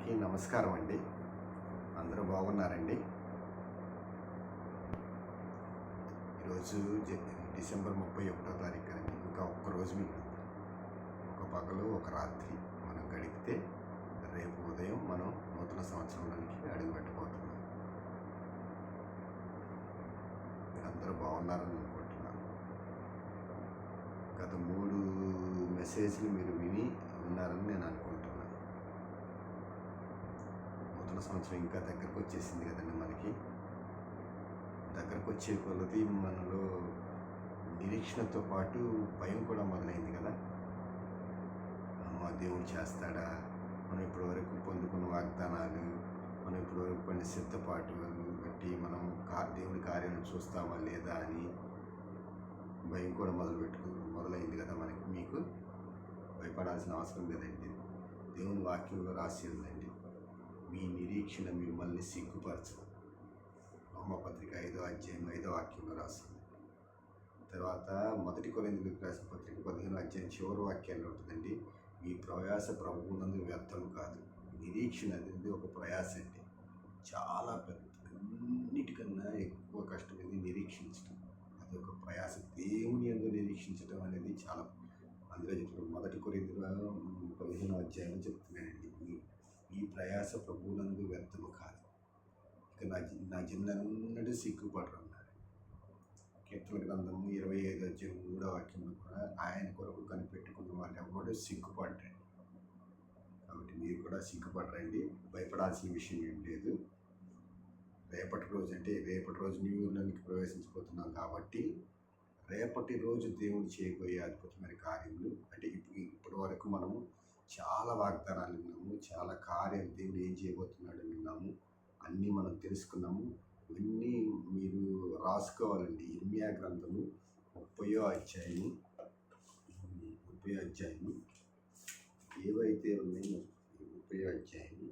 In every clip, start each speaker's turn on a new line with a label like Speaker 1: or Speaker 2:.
Speaker 1: అందరికీ నమస్కారం అండి. అందరూ బాగున్నారండి. ఈరోజు డిసెంబర్ 31వ తారీఖు అండి. ఇంకా ఒక్కరోజు మిగిలింది. ఒక పగలు ఒక రాత్రి మనం గడిపితే రేపు ఉదయం మనం నూతన సంవత్సరంలోనికి అడుగుపెట్టబోతున్నాం. మీరందరూ బాగున్నారని అనుకుంటున్నాను. గత 3 మెసేజ్లు మీరు విని ఉన్నారని నేను అనుకుంటున్నాను. నూతన సంవత్సరం ఇంకా దగ్గరకు వచ్చేసింది కదండి. మనకి దగ్గరకు వచ్చే కొలది మనలో నిరీక్షణతో పాటు భయం కూడా మొదలైంది కదా. దేవుడు చేస్తాడా, మనం ఇప్పటి వరకు పొందుకున్న వాగ్దానాలు, మనం ఇప్పటి వరకు పడిన సిద్ధపాటు బట్టి మనం దేవుని కార్యాలను చూస్తామా లేదా అని భయం కూడా మొదలైంది కదా. మీకు భయపడాల్సిన అవసరం లేదండి. దేవుని వాక్యంలో రాసి ఉందండి, మీ నిరీక్షణ మిమ్మల్ని సిగ్గుపరచదు. రోమపత్రిక 5వ అధ్యాయం 5వ వాక్యంలో రాసింది. తర్వాత 1 కొరింథీయులకు రాసిన పత్రిక 15వ అధ్యాయం చివరి వాక్యాల్లో ఉంటుందండి, మీ ప్రయాస ప్రభువునందు వ్యర్థం కాదు. నిరీక్షణ అనేది ఒక ప్రయాస అండి. చాలా పెద్ద, అన్నిటికన్నా ఎక్కువ కష్టం ఇది నిరీక్షించడం. అది ఒక ప్రయాస. దేవుని యందు నిరీక్షించడం అనేది చాలా, అందులో చెప్తున్నారు 1 కొరింథీయుల 15వ అధ్యాయం చెప్తున్నానండి, ఈ ప్రయాస ప్రభువునందు వ్యర్థము కాదు. ఇక నా జిన్నన్నడు సిగ్గుపడరన్నారు. కీర్తన గ్రంథము 25వ అధ్యాయం 3వ వాక్యంలో కూడా ఆయన కొరకు కనిపెట్టుకున్న వాళ్ళు ఎవరు సిగ్గుపడరండి. కాబట్టి మీరు కూడా సిగ్గుపడరండి. భయపడాల్సిన విషయం ఏం లేదు. రేపటి రోజు న్యూ ఇయర్లోనికి ప్రవేశించబోతున్నాం కాబట్టి రేపటి రోజు దేవుడు చేయబోయే అద్భుతమైన కార్యములు అంటే ఇప్పటి వరకు మనము చాలా వాగ్దానాలు విన్నాము, చాలా కార్యాలు దేవుడు ఏం చేయబోతున్నాడు విన్నాము, అన్నీ మనం తెలుసుకున్నాము. ఇవన్నీ మీరు రాసుకోవాలండి. ఇర్మియా గ్రంథము 30వ అధ్యాయము ఏవైతే ఉన్నాయో 30వ అధ్యాయము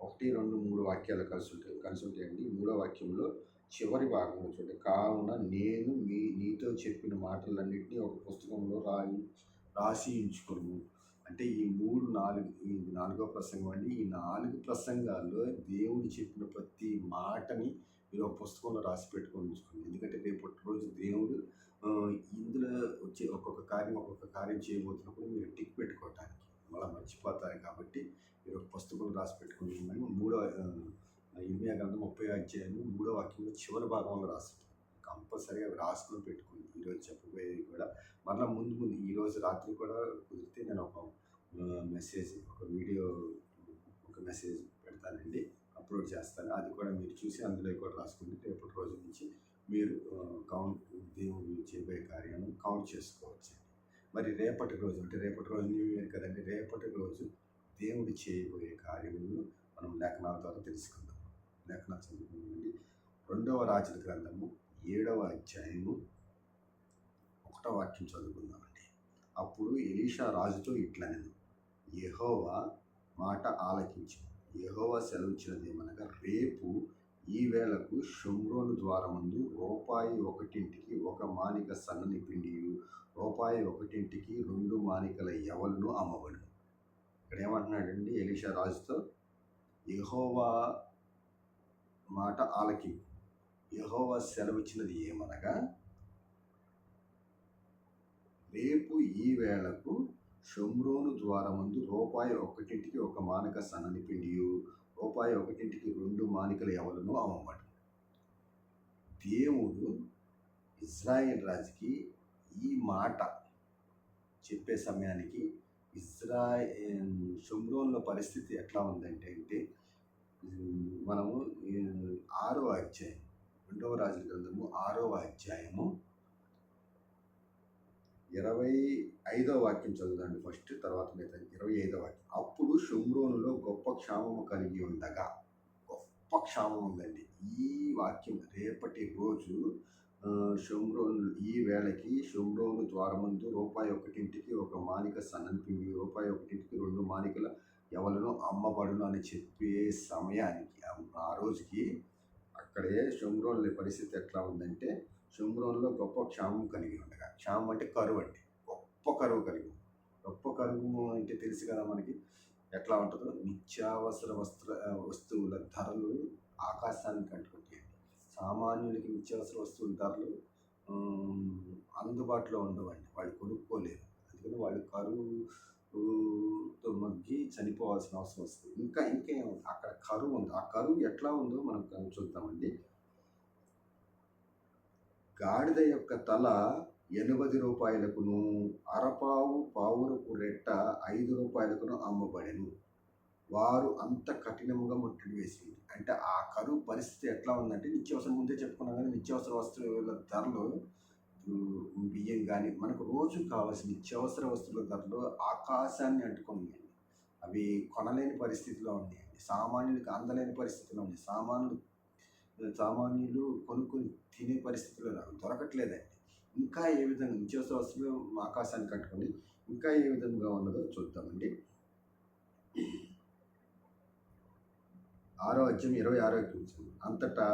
Speaker 1: 1, 2, 3 వాక్యాలు కలిసి ఉంటాయండి. 3వ వాక్యంలో చివరి భాగంలో చూడండి, కావున నేను నీతో చెప్పిన మాటలన్నింటినీ ఒక పుస్తకంలో రాసి ఉంచుకోను. అంటే ఈ 4వ ప్రసంగం అండి. ఈ 4 ప్రసంగాల్లో దేవుడు చెప్పిన ప్రతి మాటని మీరు ఒక పుస్తకంలో రాసి పెట్టుకొని ఉంచుకోండి. ఎందుకంటే రేపటి రోజు దేవుడు ఇందులో వచ్చే ఒక్కొక్క కార్యం చేయబోతున్నప్పుడు మీరు టిక్ పెట్టుకోవటానికి మళ్ళీ మర్చిపోతారు. కాబట్టి మీరు ఒక పుస్తకంలో రాసి పెట్టుకుని ఇర్మియా గ్రంథం 30వ అధ్యాయం 3వ వాక్యంలో చివరి భాగంలో రాస్తుంది. కంపల్సరీగా రాసుకొని పెట్టుకుని ఈరోజు చెప్పబోయేది కూడా మళ్ళీ ముందు ఈరోజు రాత్రి కూడా కుదిరితే నేను ఒక మెసేజ్ పెడతానండి, అప్లోడ్ చేస్తాను. అది కూడా మీరు చూసి అందులో కూడా రాసుకుంటే రేపటి రోజు నుంచి మీరు దేవుడు చేయబోయే కార్యాలను కౌంట్ చేసుకోవచ్చు. మరి రేపటి రోజు న్యూ ఇయర్ కదండి. రేపటి రోజు దేవుడు చేయబోయే కార్యములను మనం లేఖనాల ద్వారా తెలుసుకుందాం. లేఖనాలు చదువుకుందామండి. 2వ రాజుల గ్రంథము 7వ అధ్యాయము 1వ వాక్యం చదువుకుందామండి. అప్పుడు ఎలీషా రాజుతో ఇట్లనెను, యెహోవా మాట ఆలకించు. యెహోవా సెలవిచ్చినదేమనగా, రేపు ఈ వేళకు షోమ్రోను ద్వారమందు రూపాయి 1ంటికి 1 మానిక సన్నని పిండియు, రూపాయి 1ంటికి 2 మానికల యవలును అమ్మబడును. ఇక్కడ ఏమంటున్నాడండి ఎలీషా రాజుతో, యెహోవా మాట ఆలకింపు. యెహోవా సెలవిచ్చినది ఏమనగా, రేపు ఈ వేళకు షోమ్రోను ద్వారమందు రూపాయి 1ంటికి 1 మానిక సన్నని పిండియు, రూపాయి 1ంటికి 2 మానికల యవలును అమ్మబడు. దేవుడు ఇజ్రాయేల్ రాజుకి ఈ మాట చెప్పే సమయానికి షోమ్రోన్లో పరిస్థితి ఎట్లా ఉందంటే మనము 6వ అధ్యాయం 2వ రాజుల గ్రంథము 6వ అధ్యాయము 25వ వాక్యం చదువుదండి ఫస్ట్, తర్వాత 25వ వాక్యం. అప్పుడు షోమ్రోనులో గొప్ప క్షామము కలిగి ఉండగా, గొప్ప క్షామం ఉందండి. ఈ వాక్యం రేపటి రోజు ఈ వేళకి షోమ్రోను ద్వారమందు రూపాయి 1ంటికి 1 మానిక సన్నని పిండి, రూపాయి 1ంటికి 2 మానికల యవలను అమ్మబడును అని చెప్పే సమయానికి ఆ రోజుకి అక్కడే షోమ్రోన్లో పరిస్థితి ఎట్లా ఉందంటే, షోమ్రోన్లో గొప్ప క్షామం కలిగి ఉండగా, క్షామం అంటే కరువు అండి, గొప్ప కరువు కలిగి ఉంది. గొప్ప కరువు అంటే తెలుసు కదా మనకి ఎట్లా ఉంటుందో. నిత్యావసర వస్తువుల ధరలు ఆకాశానికి అంటుకుంటాయి. సామాన్యులకి నిత్యావసర వస్తువుల ధరలు అందుబాటులో ఉండవండి, వాళ్ళు కొనుక్కోలేరు. అందుకని వాళ్ళు కరువుతో మగ్గి చనిపోవాల్సిన అవసరం వస్తుంది. ఇంకా అక్కడ కరువు ఉంది. ఆ కరువు ఎట్లా ఉందో మనం చూద్దామండి. గాడిద యొక్క తల 80 రూపాయలకును, అరపావు పావురపు రెట్ట 5 రూపాయలకును అమ్మబడెను. వారు అంత కఠినంగా ముట్టడి వేసింది. అంటే ఆ కరువు పరిస్థితి ఎట్లా ఉందంటే, నిత్యావసరం ముందే చెప్పుకున్నాం కానీ, నిత్యావసర వస్తువుల ధరలు, బియ్యం కానీ మనకు రోజు కావాల్సిన నిత్యావసర వస్తువుల ధరలు ఆకాశాన్ని అంటుకున్నాయండి. అవి కొనలేని పరిస్థితిలో ఉన్నాయండి. సామాన్యులకు అందలేని పరిస్థితిలో ఉన్నాయి. సామాన్యులు కొనుక్కొని తినే పరిస్థితిలో దొరకట్లేదండి. ఇంకా ఏ విధంగా నిత్యావసర వస్తువులు ఆకాశాన్ని కట్టుకొని ఇంకా ఏ విధంగా ఉన్నదో చూద్దామండి. 6వ అధ్యాయం 26వ. అంతటా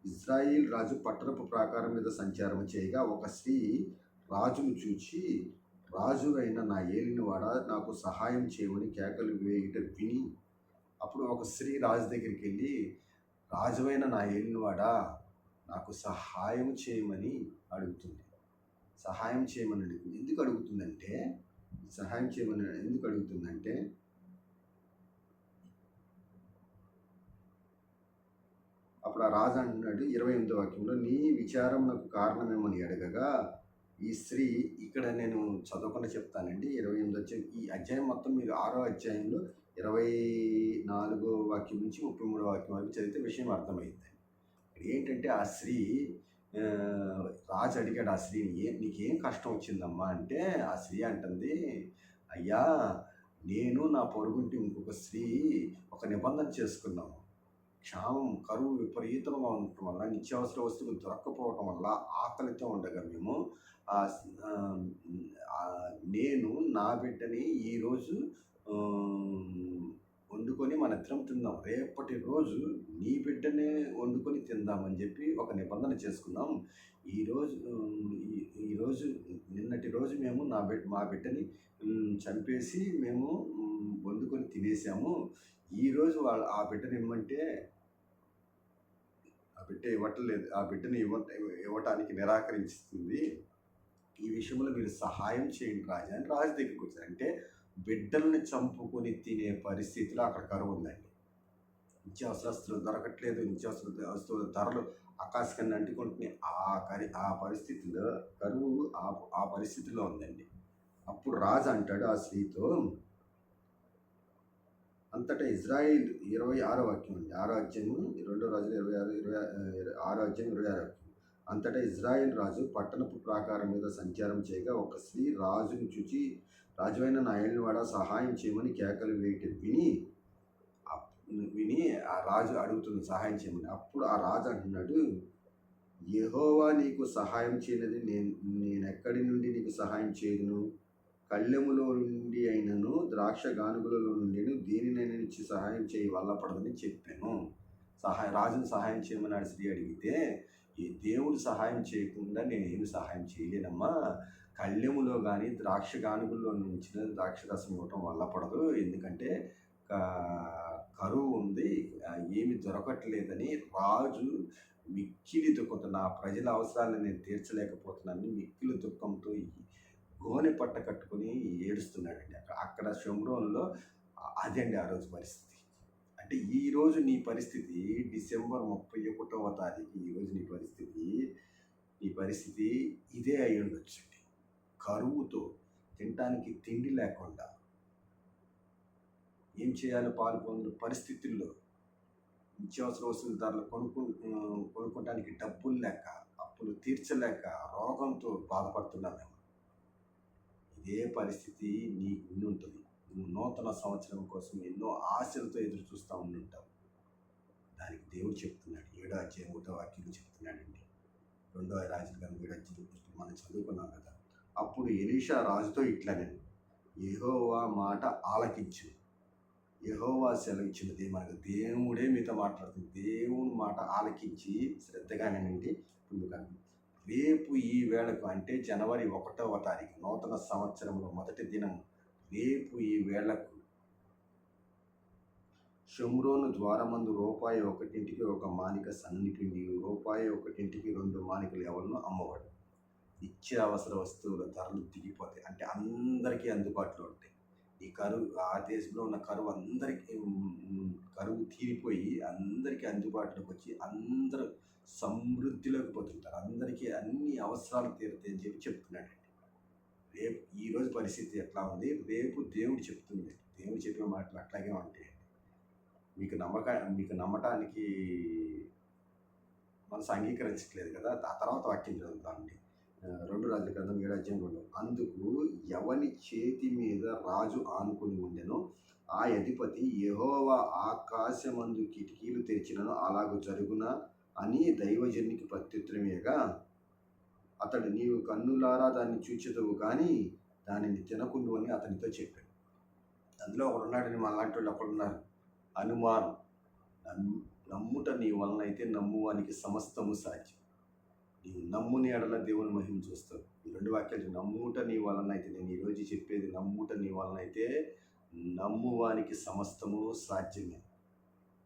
Speaker 1: ఇజ్రాయిల్ రాజు పట్టణపు ప్రాకారం మీద సంచారం చేయగా ఒక స్త్రీ రాజును చూచి, రాజు అయిన నా ఏలినవాడా, నాకు సహాయం చేయమని కేకలు వేయుట విని, అప్పుడు ఒక స్త్రీ రాజు దగ్గరికి వెళ్ళి, రాజువైన నా ఏలినవాడా, నాకు సహాయం చేయమని అడుగుతుంది. సహాయం చేయమని అడుగుతుంది. ఎందుకు అడుగుతుందంటే అప్పుడు ఆ రాజు అంటున్నాడు 28వ వాక్యంలో, నీ విచారం నాకు కారణమేమని అడగగా, ఈ స్త్రీ, ఇక్కడ నేను చదవకుండా చెప్తానండి. 28వ అధ్యాయం, ఈ అధ్యాయం మొత్తం మీరు 6వ అధ్యాయంలో 24వ వాక్యం నుంచి 33వ వాక్యం వరకు చదివితే విషయం అర్థమైంది. ఏంటంటే ఆ స్త్రీ, రాజు అడిగాడు ఆ స్త్రీని, నీకేం కష్టం వచ్చిందమ్మా అంటే, ఆ స్త్రీ అంటుంది, అయ్యా, నేను నా పొరుగుంటి ఇంకొక స్త్రీ ఒక నిబంధన చేసుకున్నాము. క్షామం, కరువు విపరీతంగా ఉండటం వల్ల, నిత్యావసర వస్తువులు దొరక్కపోవటం వల్ల ఆకలితో ఉండగా మేము నేను నా బిడ్డని ఈరోజు వండుకొని మన ఇద్దరం తిందాం, రేపటి రోజు నీ బిడ్డనే వండుకొని తిందామని చెప్పి ఒక నిబంధన చేసుకున్నాం. నిన్నటి రోజు మేము మా బిడ్డని చంపేసి మేము వండుకొని తినేసాము. ఈరోజు ఆ బిడ్డని ఇవ్వమంటే ఆ బిడ్డ ఇవ్వట్లేదు, ఆ బిడ్డని ఇవ్వటానికి నిరాకరిస్తుంది. ఈ విషయంలో మీరు సహాయం చేయండి రాజా అని రాజు దగ్గరికి వచ్చారు. అంటే బిడ్డల్ని చంపుకొని తినే పరిస్థితిలో అక్కడ కరువు ఉందండి. నిత్యావసర వస్తువులు దొరకట్లేదు, నిత్యావసర వస్తువుల ధరలు ఆకాశాన్ని అంటుకుంటున్నాయి. ఆ పరిస్థితిలో కరువు ఆ పరిస్థితిలో ఉందండి. అప్పుడు రాజు అంటాడు ఆ స్త్రీతో, అంతటా ఇజ్రాయిల్ 26వ వాక్యం అండి, 6వ అధ్యాయం 2 రాజులు 6వ అధ్యాయం 26వ వాక్యం. అంతటా ఇజ్రాయిల్ రాజు పట్టణపు ప్రాకారం మీద సంచారం చేయగా ఒక స్త్రీ రాజును చూచి, రాజువైన నా ఏలినవాడా, సహాయం చేయమని కేకలు వేయటం విని ఆ రాజు అడుగుతుంది సహాయం చేయమని. అప్పుడు ఆ రాజు అంటున్నాడు, యెహోవా నీకు సహాయం చేయనది నేనెక్కడి నుండి నీకు సహాయం చేయను? కళ్ళెములో నుండి అయినను ద్రాక్ష గానుగులలో నుండి దేనినైనా ఇచ్చి సహాయం చేయి వల్లపడదని చెప్పాను. రాజును సహాయం చేయమని ఆ స్త్రీ అడిగితే, ఈ దేవుడు సహాయం చేయకుండా నేను ఏమి సహాయం చేయలేనమ్మా. కళ్ళెములో కానీ ద్రాక్ష గానుగుల్లో నుంచి ద్రాక్ష రసం ఇవ్వటం వల్లపడదు, ఎందుకంటే కరువు ఉంది, ఏమి దొరకట్లేదని రాజు మిక్కిలి దుఃఖంతో, నా ప్రజల అవసరాలను నేను తీర్చలేకపోతున్నాను మిక్కిలి దుఃఖంతో గోనె పట్ట కట్టుకుని ఏడుస్తున్నాడండి. అక్కడ షోమ్రోన్లో అదండి ఆ రోజు పరిస్థితి. అంటే ఈరోజు నీ పరిస్థితి డిసెంబర్ 31వ తారీఖు, ఈరోజు నీ పరిస్థితి ఇదే అయి ఉండొచ్చండి. కరువుతో, తినటానికి తిండి లేకుండా, ఏం చేయాలో పాల్పొందిన పరిస్థితుల్లో, నిత్యావసర వస్తువుల ధరలు కొనుక్కోవడానికి డబ్బులు లేక, అప్పులు తీర్చలేక, రోగంతో బాధపడుతున్నాం మేము. ఇదే పరిస్థితి నీకు ఉంటుంది. నువ్వు నూతన సంవత్సరం కోసం ఎన్నో ఆశలతో ఎదురు చూస్తూ ఉండుంటావు. దానికి దేవుడు చెప్తున్నాడు, 7వ అధ్యాయం 1వ వాక్యం చెప్తున్నాడండి. 2వ రాజుల గ్రంథం 7వ అధ్యాయం మనం చదువుకున్నాం కదా. అప్పుడు ఎలీషా రాజుతో ఇట్లనే, యెహోవా మాట ఆలకించు. యెహోవా సెలవిచ్చినది, మనకు దేవుడే మీతో మాట్లాడుతుంది. దేవుని మాట ఆలకించి శ్రద్ధగా వినండి. రేపు ఈ వేళకు అంటే జనవరి 1వ తారీఖు నూతన సంవత్సరంలో మొదటి దినం రేపు ఈ వేళకు షోమ్రోను ద్వారమందు రూపాయి ఒకటింటికి ఒక మానిక సన్నిపిండి రూపాయి ఒకటింటికి 2 మానికలు ఎవరినో అమ్మబడు. నిత్యావసర వస్తువుల ధరలు దిగిపోతాయి, అంటే అందరికీ అందుబాటులో ఉంటాయి. ఈ కరువు ఆ దేశంలో ఉన్న కరువు అందరికీ కరువు తీరిపోయి అందరికీ అందుబాటులోకి వచ్చి అందరూ సమృద్ధిలోకి పోతుంటారు. అందరికీ అన్ని అవసరాలు తీరుతాయి అని చెప్తున్నాడండి. రేపు ఈరోజు పరిస్థితి ఎట్లా ఉంది, రేపు దేవుడు చెప్తుంది. దేవుడు చెప్పే మాటలు అట్లాగే ఉంటాయి. మీకు నమ్మటానికి మనసు అంగీకరించట్లేదు కదా. ఆ తర్వాత వాక్యం చదువుతామండి. 2 రాజుల గ్రంథం 7:2. అందుకు ఎవని చేతి మీద రాజు ఆనుకొని ఉండెనో ఆ అధిపతి యెహోవా ఆకాశమందు కిటికీలు తెరిచినను అలాగూ జరుగునా అని దైవజనునికి ప్రత్యుత్తరమేగా అతడు నీవు కన్నులారా దాన్ని చూచెదవు కానీ దానిని తినకుండు అని అతనితో చెప్పాడు. అందులో ఒకడు ఉన్నాడని అలాంటి వాళ్ళు ఒకడున్నారు. అనుమానం. నమ్ముట నీ వలన అయితే నమ్మువానికి సమస్తము సాధ్యం. నీవు నమ్ముని ఎడల దేవుని మహిమ చూస్తావు. ఈ 2 వాక్యాలు నమ్ముట నీ వలన అయితే, నేను ఈరోజు చెప్పేది నమ్ముట నీ వలన అయితే నమ్మువానికి సమస్తము సాధ్యమే.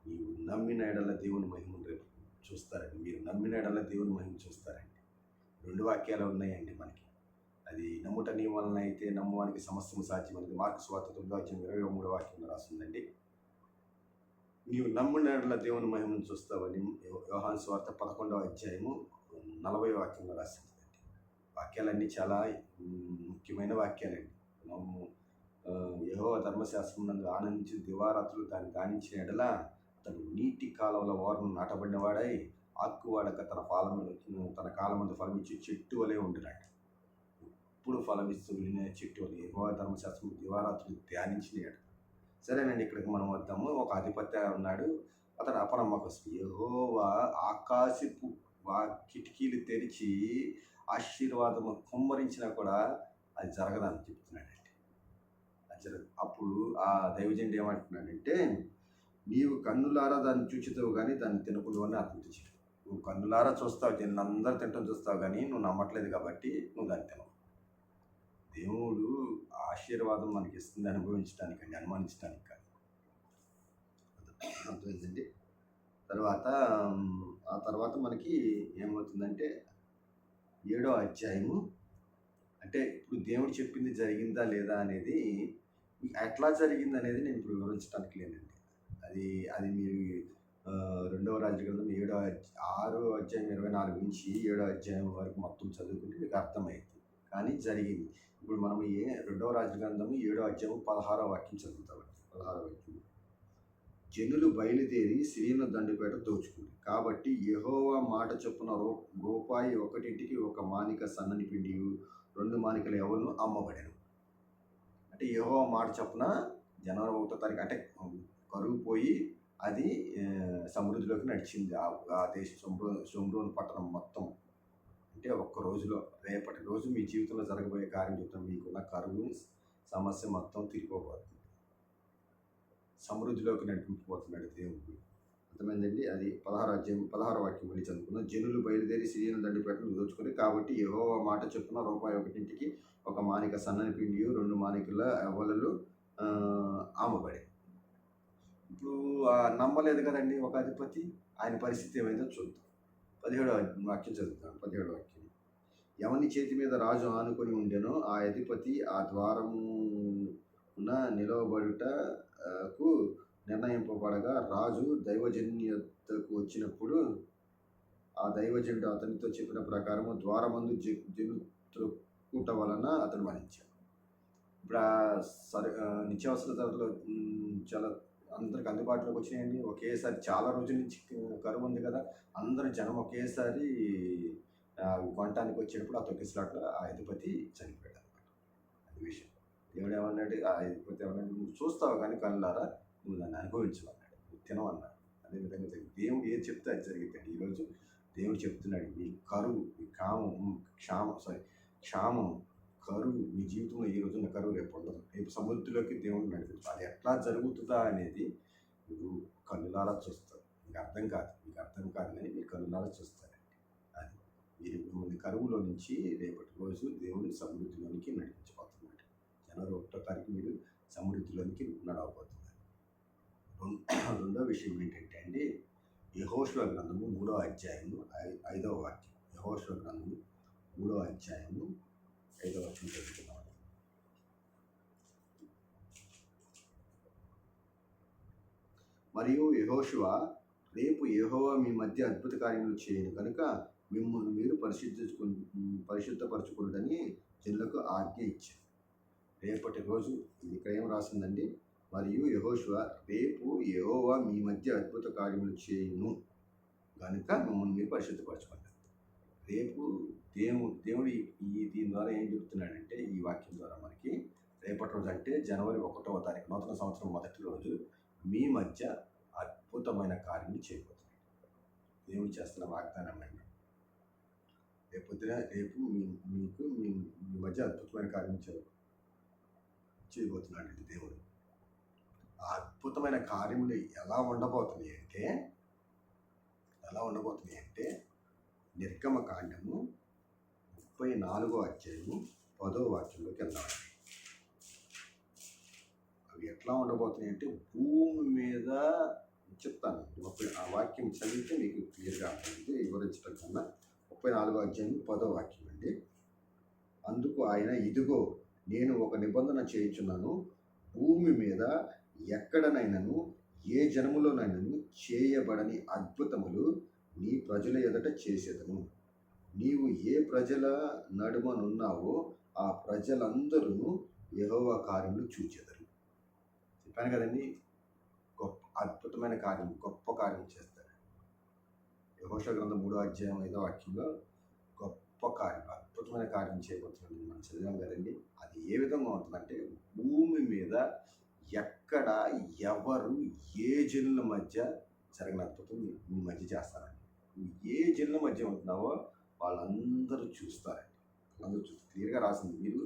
Speaker 1: నీవు నమ్మిన ఎడల దేవుని మహిమను రేపు చూస్తారండి. మీరు నమ్మిన ఎడల దేవుని మహిమ చూస్తారండి. 2 వాక్యాలు ఉన్నాయండి మనకి. అది నమ్ముట నీ వలన అయితే నమ్మువానికి సమస్తము సాధ్యం అనేది మార్కు సువార్త 9:23 వాక్యంలో రాస్తుందండి. నీవు నమ్మిన ఎడల దేవుని మహిమను చూస్తావని యోహాను సువార్త 11:40 వాక్యంలో రాసిందండి. వాక్యాలన్నీ చాలా ముఖ్యమైన వాక్యాలండి. యెహోవా ధర్మశాస్త్రం నందు ఆనందించి దివారాత్రులు దాన్ని గానించిన ఎడల అతడు నీటి కాలంలో ఓరను నాటబడిన వాడై ఆక్కువాడక తన కాలమందు ఫలమిచ్చి చెట్టు వలె ఉంటున్నాడు. ఎప్పుడు ఫలమిస్తూ చెట్టు వలె యెహోవా ధర్మశాస్త్రం దివారాత్రులు ధ్యానించిన ఎడల. సరేనండి, ఇక్కడికి మనం వద్దాము. ఒక అధిపతి ఉన్నాడు, అతడు అపనమ్మకస్తుడు. యెహోవా ఆకాశపు కిటికీలు తెరిచి ఆశీర్వాదము కుమ్మరించినా కూడా అది జరగదని చెప్తున్నాడండి. అది జరగదు. అప్పుడు ఆ దైవజనుడు ఏమంటున్నాడంటే, నీవు కన్నులారా దాన్ని చూచుతావు కానీ దాన్ని తినకూడదు అని అతనితో చెప్పు. నువ్వు కన్నులారా చూస్తావు, దీన్ని అందరూ తింటాం చూస్తావు కానీ నువ్వు నమ్మట్లేదు కాబట్టి నువ్వు దాన్ని తినవు. దేవుడు ఆశీర్వాదం మనకి ఇస్తుంది అనుభవించడానికి అండి, అనుమానించడానికి కాదు. అర్థమైందండి. ఆ తర్వాత మనకి ఏమవుతుందంటే 7వ అధ్యాయము, అంటే ఇప్పుడు దేవుడు చెప్పింది జరిగిందా లేదా అనేది, ఎట్లా జరిగింది అనేది నేను ఇప్పుడు వివరించడానికి లేనండి. అది మీరు 2వ రాజుల గ్రంథం 6వ అధ్యాయం 24 నుంచి 7వ అధ్యాయం వరకు మొత్తం చదువుకుంటే మీకు అర్థమైంది. కానీ జరిగింది. ఇప్పుడు మనం 2వ రాజుల గ్రంథము 7వ అధ్యాయం 16వ వాక్యం చదువుతామండి. 16వ వాక్యం. జనులు బయలుదేరి సిరియను దండుపేట దోచుకుంది. కాబట్టి యెహోవా మాట చొప్పున రూపాయి ఒకటింటికి ఒక మానిక సన్నని పిండి 2 మానికలు ఎవరు అమ్మబడెను. అంటే యెహోవా మాట చొప్పున జనవరి 1వ తారీఖు అంటే కరువు పోయి అది సమృద్ధిలోకి నడిచింది. ఆ దేశం షోమ్రోను పట్టణం మొత్తం. అంటే ఒక్క రోజులో, రేపటి రోజు మీ జీవితంలో జరగబోయే కార్యం చెప్తాం. మీకున్న కరువు సమస్య మొత్తం తిరిగిపోతుంది. సమృద్ధిలోకి నడిపించిపోతున్నాడు దేవుడు. అర్థమైందండి. అది 16వ వాక్యం మళ్ళీ చదువుకున్నాం. జనులు బయలుదేరి సిరియను దండుపేటను దోచుకుని, కాబట్టి యెహోవా మాట చొప్పున రూపాయి ఒకటింటికి ఒక మానిక సన్నని పిండి 2 మానికల ఎవలలు అమ్మబడి. ఇప్పుడు నమ్మలేదు కదండి ఒక అధిపతి, ఆయన పరిస్థితి ఏమైందో చూద్దాం. 17వ వాక్యం చదువుతాను. 17వ వాక్యం. ఎవని చేతి మీద రాజు ఆనుకొని ఉండెనో ఆ అధిపతి ఆ ద్వారమున నిలవబడుటకు నిర్ణయింపబడగా రాజు దైవజన్యతకు వచ్చినప్పుడు ఆ దైవజనుడు అతనితో చెప్పిన ప్రకారము ద్వారమందు జనుల వలన అతను మరణించాడు. ఇప్పుడు నిత్యావసర ధరలు చాలా అందరికి అందుబాటులోకి వచ్చినాయండి. ఒకేసారి చాలా రోజుల నుంచి కరువు ఉంది కదా, అందరూ జనం ఒకేసారి కొనటానికి వచ్చేటప్పుడు ఆ తొక్కిసలాట్లో ఆ అధిపతి చనిపోయాడు అనమాట. అది విషయం. దేవుడు ఏమన్నాడు, ఆ అధిపతి ఏమన్నాడు, నువ్వు చూస్తావు కానీ కళ్ళారా నువ్వు దాన్ని అనుభవించమన్నాడు, నువ్వు తినవన్నాడు. అదేవిధంగా దేవుడు ఏది చెప్తే అది జరిగిద్దండి. ఈరోజు దేవుడు చెప్తున్నాడు, మీ కరువు, మీ క్షామం, కరువు మీ జీవితంలో ఈ రోజున కరువు రేపు ఉండదు. రేపు సమృద్ధిలోకి దేవుడు నడిపించు. అది ఎట్లా జరుగుతుందా అనేది నువ్వు కన్నులారా చూస్తావు. మీకు అర్థం కాదు కానీ మీరు కన్నులారా చూస్తారండి. అది మీరు మిమ్మల్ని కరువులో నుంచి రేపటి రోజు దేవుడు సమృద్ధిలోనికి నడిపించబోతున్నాడు. జనవరి 1వ తారీఖు మీరు సమృద్ధిలోనికి నడవబోతున్నారు. రెండో విషయం ఏంటంటే అండి, యెహోషువ గ్రంథము 3వ అధ్యాయము 5వ వాక్యం. యెహోషువ గ్రంథము 3వ అధ్యాయము 5వ వాక్యం చదువుతున్నాం. మరియు యెహోషువ, రేపు యెహోవా మీ మధ్య అద్భుత కార్యములు చేయను కనుక మిమ్మల్ని మీరు పరిశుద్ధపరచుకుంటని జనులకు ఆజ్ఞ ఇచ్చారు. రేపటి రోజు ఇది ఇక్కడ ఏం రాసిందండి, మరియు యెహోషువ, రేపు యెహోవా మీ మధ్య అద్భుత కార్యములు చేయును కనుక మిమ్మల్ని మీరు పరిశుద్ధపరచుకుంటారు. రేపు దేవుడు దీని ద్వారా ఏం చెప్తున్నాడంటే, ఈ వాక్యం ద్వారా మనకి రేపటి రోజు అంటే జనవరి 1వ తారీఖు నూతన సంవత్సరం మొదటి రోజు మీ మధ్య అద్భుతమైన కార్యం చేయబోతున్నాడు. దేవుడు చేస్తున్న వాగ్దానం అండి. రేపు మీకు మీ మధ్య అద్భుతమైన కార్యం చేయబోతున్నాడు అండి దేవుడు. ఆ అద్భుతమైన కార్యములు ఎలా ఉండబోతున్నాయి అంటే నిర్గమకాండము 34వ అధ్యాయము 10వ వాక్యంలోకి వెళ్దామండి. అవి ఎట్లా ఉండబోతున్నాయి అంటే, భూమి మీద చెప్తాను. ఆ వాక్యం చదివితే మీకు క్లియర్గా అర్థమైంది. వివరించడం కన్నా 34వ అధ్యాయం 10వ వాక్యం అండి. అందుకు ఆయన, ఇదిగో నేను ఒక నిబంధన చేయుచున్నాను, భూమి మీద ఎక్కడనైనాను ఏ జనములోనైనాను చేయబడని అద్భుతములు నీ ప్రజల ఎదుట చేసేదను. నీవు ఏ ప్రజల నడుమనున్నావో ఆ ప్రజలందరూ యెహోవా కార్యములు చూచెదరు. చెప్పాను కదండి, అద్భుతమైన కార్యం, గొప్ప కార్యం చేస్తాడు. యెహోషువ గ్రంథం 3వ అధ్యాయం 5వ వాక్యంలో గొప్ప కార్యం, అద్భుతమైన కార్యం చేయబోతున్నాడు. మనం చదివాం కదండి. అది ఏ విధంగా ఉంటుందంటే, భూమి మీద ఎక్కడ ఎవరు ఏ జనుల మధ్య జరగని అద్భుతం మీ మధ్య చేస్తారండి. ఏ జనుల మధ్య ఉంటున్నావో వాళ్ళందరూ చూస్తారండి. వాళ్ళందరూ చూస్తారు. క్లియర్గా రాసింది. మీరు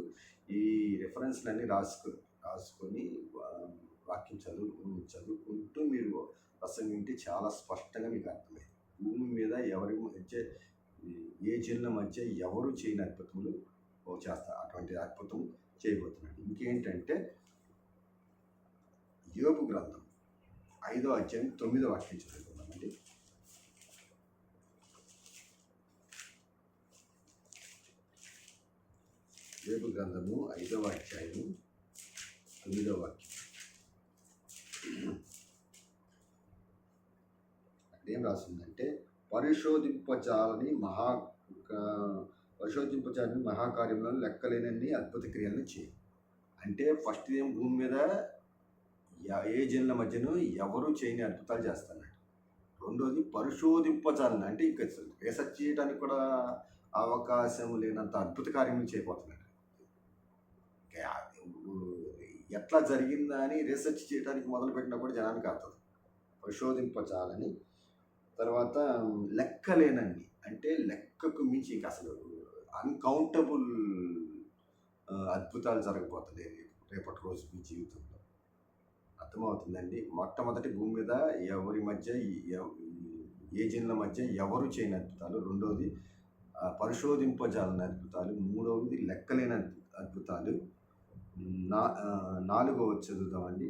Speaker 1: ఈ రెఫరెన్స్లన్నీ రాసుకొని వాక్యం చదువుకుంటూ మీరు ప్రసంగింటే చాలా స్పష్టంగా మీకు అర్థమైంది. భూమి మీద ఎవరి మధ్య ఏ జనుల మధ్య ఎవరు చేయని అద్భుతములు చేస్తారు. అటువంటి అద్భుతం చేయబోతున్నాడు. ఇంకేంటంటే, యోబు గ్రంథం 5వ అధ్యాయం 9వ వాక్యం చదువుతున్నామండి. యోబు గ్రంథము 5వ అధ్యాయం 9వ వాక్యం. అక్కడేం రాసిందంటే, పరిశోధింపజాలని మహాకార్యములను లెక్కలేనన్ని అద్భుత క్రియలను చేయి. అంటే ఫస్ట్ ఏం, భూమి మీద ఏ జనుల మధ్యను ఎవరు చేయని అద్భుతాలు చేస్తాడు. రెండోది పరిశోధింపజాలని, అంటే ఇంకా రీసెర్చ్ చేయడానికి కూడా అవకాశం లేనంత అద్భుత కార్యములు చేయబోతున్నాడు. ఎట్లా జరిగిందా అని రీసెర్చ్ చేయడానికి మొదలుపెట్టినా కూడా జనానికి అర్థం. పరిశోధింపజాలని, తర్వాత లెక్కలేనన్ని, అంటే లెక్కకు మించి ఇంకా అసలు అన్కౌంటబుల్ అద్భుతాలు జరగబోతుంది రేపటి రోజు మీ జీవితంలో. అర్థమవుతుందండి. మొట్టమొదటి, భూమి మీద ఎవరి మధ్య ఏ జనుల మధ్య ఎవరు చేయని అద్భుతాలు. రెండవది పరిశోధింపజాలని అద్భుతాలు. మూడవది లెక్కలేని అద్భుతాలు. 4వ చదువుతామండి.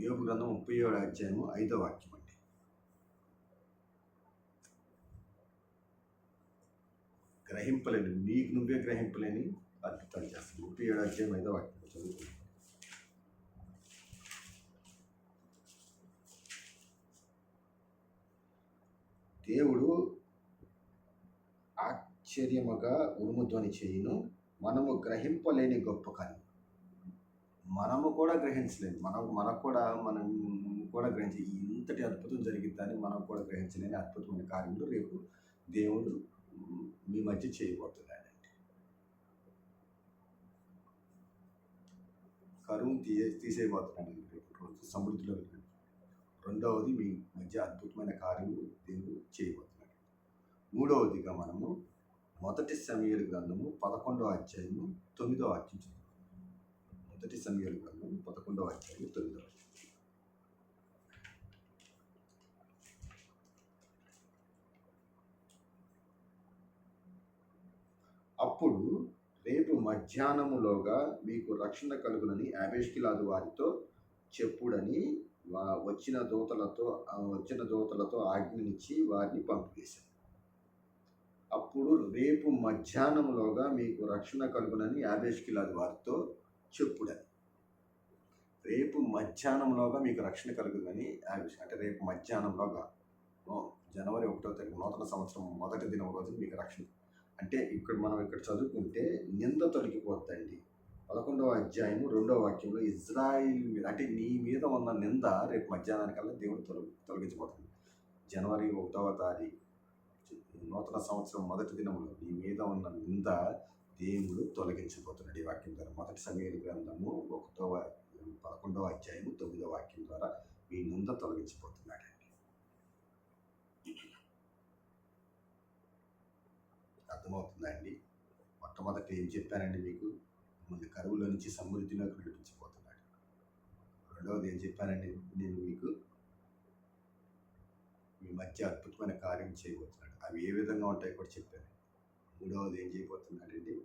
Speaker 1: యోబు గ్రంథం 37వ అధ్యాయము 5వ వాక్యం అండి. గ్రహింపలేని, నీకు నువ్వే గ్రహింపలేని అద్భుతాలు చేస్తాను. 37వ అధ్యాయం 5వ వాక్యం చదువుతున్నాను. దేవుడు ఆశ్చర్యముగా ఉరుముధ్వని చేయును, మనము గ్రహింపలేని గొప్ప కార్యం. మనము కూడా గ్రహించలేము. మనం కూడా గ్రహించి ఇంతటి అద్భుతం జరిగిద్దని మనం కూడా గ్రహించలేని అద్భుతమైన కార్యములు రేపు దేవుడు మీ మధ్య చేయబోతున్నాడండి. కరువు తీసేయబోతున్నాడు రేపు రోజు సమృద్ధిలో. రెండవది, మీ మధ్య అద్భుతమైన కార్యము దేవుడు చేయబోతున్నాడు. మూడవదిగా మనము 1 సమూయేలు గ్రంథము 11వ అధ్యాయము 9వ వాక్యం చదువుతాం. 1 సమూయేలు గ్రంథం 11వ అధ్యాయం 9వ వాక్యం. అప్పుడు రేపు మధ్యాహ్నములోగా మీకు రక్షణ కలుగునని యాబేష్గిలాదు వారితో చెప్పుడని వచ్చిన దూతలతో ఆజ్ఞనిచ్చి వారిని పంపివేశారు. అప్పుడు రేపు మధ్యాహ్నములోగా మీకు రక్షణ కలుగునని యాబేష్గిలాదు వారితో చెప్పుడని. రేపు మధ్యాహ్నంలోగా మీకు రక్షణ కలుగుతుందని అంటే రేపు మధ్యాహ్నంలోగా జనవరి 1వ తారీఖు నూతన సంవత్సరం మొదటి దినం రోజున మీకు రక్షణ. అంటే మనం ఇక్కడ చదువుకుంటే నింద తొలగిపోద్దండి. 11వ అధ్యాయము 2వ వాక్యంలో ఇజ్రాయిల్ మీద అంటే నీ మీద ఉన్న నింద రేపు మధ్యాహ్నానికల్లా దేవుడు తొలగించబోతుంది. జనవరి 1వ తారీఖు నూతన సంవత్సరం మొదటి దినంలో నీ మీద ఉన్న నింద దేవుడు తొలగించబోతున్నాడు. ఈ వాక్యం ద్వారా మొదటి సమూయేలు గ్రంథము 11వ అధ్యాయము 9వ వాక్యం ద్వారా మీ నింద తొలగించబోతున్నాడండి. అర్థమవుతుందండి. మొట్టమొదటి ఏం చెప్పానండి మీకు? మిమ్మల్ని కరువులో నుంచి సమృద్ధిలోకి నడిపించబోతున్నాడు. రెండవది ఏం చెప్పానండి నేను మీకు? మీ మధ్య అద్భుతమైన కార్యం చేయబోతున్నాడు. అవి ఏ విధంగా ఉంటాయో కూడా చెప్పాను. మూడవది ఏం చేయబోతున్నాడండి?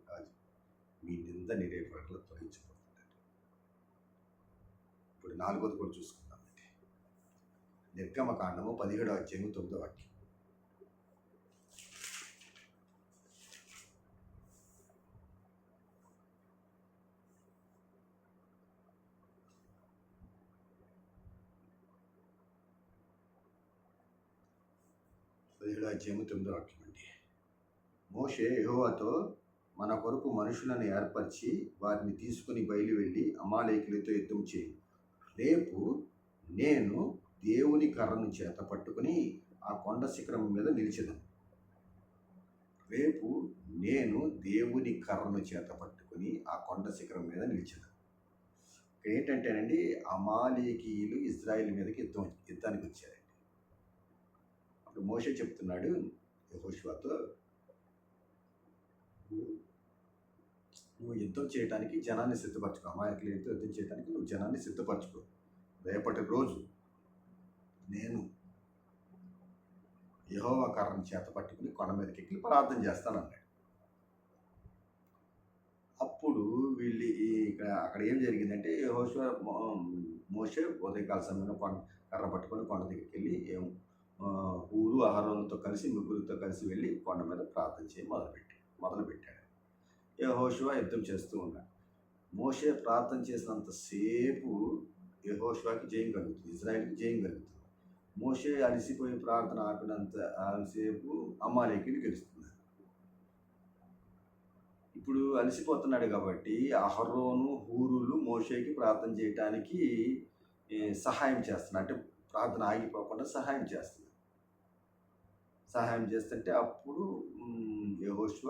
Speaker 1: మీ నింద నిరేపడలో తొలగించబోతున్నాడు. ఇప్పుడు నాలుగోది కూడా చూసుకుందామండి. నిర్గమకాండము 17వ అధ్యాయము 9వ వాక్యం. అధ్యాయము 9వ వాక్యం అండి. మోషే యెహోవాతో మన కొరకు మనుషులను ఏర్పరిచి వారిని తీసుకుని బయలువెళ్ళి అమాలేకులతో యుద్ధం చేయి. రేపు నేను దేవుని కర్రను చేత పట్టుకుని ఆ కొండ శిఖరం మీద నిలిచెదను. రేపు నేను దేవుని కర్రను చేత పట్టుకుని ఆ కొండ శిఖరం మీద నిలిచెదను. ఏంటంటేనండి, అమాలేకీయులు ఇజ్రాయిల్ మీదకి యుద్ధానికి వచ్చారండి. అప్పుడు మోషే చెప్తున్నాడు యెహోషువతో, నువ్వు యుద్ధం చేయడానికి జనాన్ని సిద్ధపరచుకో. అమాలేకీయులతో యుద్ధం చేయడానికి నువ్వు జనాన్ని సిద్ధపరచుకో. రేపటి రోజు నేను యెహోవా కర్రను చేత పట్టుకుని కొండ మీదకి ఎక్కి ప్రార్థన చేస్తానన్నాడు. అప్పుడు వీళ్ళు అక్కడ ఏం జరిగిందంటే, యెహోషువ మోషే ఉదయకాల సమయంలో కర్ర పట్టుకొని కొండ దగ్గరికి వెళ్ళి ఊరు అహరోనుతో కలిసి ముగ్గురితో కలిసి వెళ్ళి కొండ మీద ప్రార్థన చేయి మొదలుపెట్టాడు. యెహోషువ యుద్ధం చేస్తూ ఉన్నాడు. మోషే ప్రార్థన చేసినంతసేపు యెహోషువకి జయం కలుగుతుంది, ఇజ్రాయిల్కి జయం కలుగుతుంది. మోషే అలసిపోయి ప్రార్థన ఆపినంత సేపు అమాలేకీయులు గెలుస్తున్నారు. ఇప్పుడు అలసిపోతున్నాడు కాబట్టి అహరోను హూరులు మోషేకి ప్రార్థన చేయడానికి సహాయం చేస్తున్నారు. అంటే ప్రార్థన ఆగిపోకుండా సహాయం చేస్తున్నారు. సహాయం చేస్తుంటే అప్పుడు యెహోషువ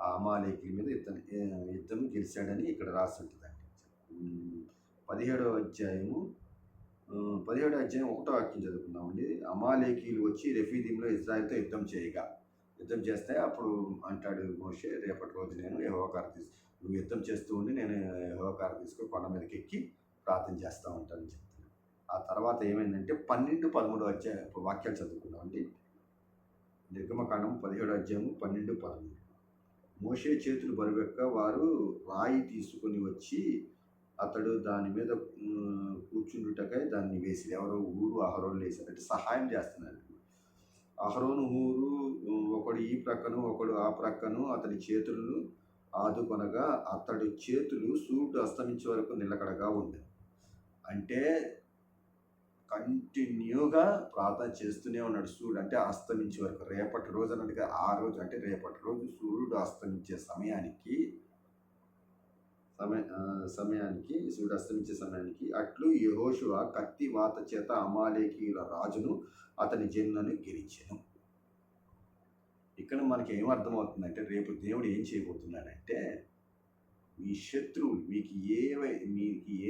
Speaker 1: ఆ అమాలేకీయుల మీద యుద్ధం గెలిచాడని ఇక్కడ రాసి ఉంటుందండి. 17వ అధ్యాయం 1వ వాక్యం చదువుకున్నామండి. అమాలేకీయులు వచ్చి రెఫీదీంలో ఇజ్రాయిల్తో యుద్ధం చేస్తే అప్పుడు అంటాడు మోషే, రేపటి రోజు నేను యెహోవా కర్ర నువ్వు యుద్ధం చేస్తూ ఉండి నేను యెహోవా కర్ర తీసుకొని కొండ మీదకి ఎక్కి ప్రార్థన చేస్తూ ఉంటానని చెప్తున్నాను. ఆ తర్వాత ఏమైందంటే 12-13 వాక్యాలు చదువుకున్నామండి. నిర్గమకాండం 17వ అధ్యాయము 12-13. మోషే చేతులు బరువెక్క వారు రాయి తీసుకుని వచ్చి అతడు దాని మీద కూర్చుండుటకై దాన్ని వేసి ఎవరో ఊరు అహరోను వేసారంటే సహాయం చేస్తున్నారు. అహరోను ఊరు ఒకడు ఈ ప్రక్కను ఒకడు ఆ ప్రక్కను అతని చేతులను ఆదుకొనగా అతడి చేతులు సూర్యుడు అస్తమించే వరకు నిలకడగా ఉండేది. అంటే కంటిన్యూగా ప్రార్థన చేస్తూనే ఉన్నాడు. సూర్యుడు అంటే అస్తమించే వరకు. రేపటి రోజు అన్నట్టుగా ఆ రోజు అంటే రేపటి రోజు సూర్యుడు అస్తమించే సమయానికి సూర్యుడు అస్తమించే సమయానికి అట్లు యెహోషువ కత్తి వాత చేత అమాలేకీయుల రాజును అతని జనులను గెలిచెను. ఇక్కడ మనకి ఏమర్థమవుతుందంటే, రేపు దేవుడు ఏం చేయబోతున్నాడంటే, మీ శత్రువులు మీకు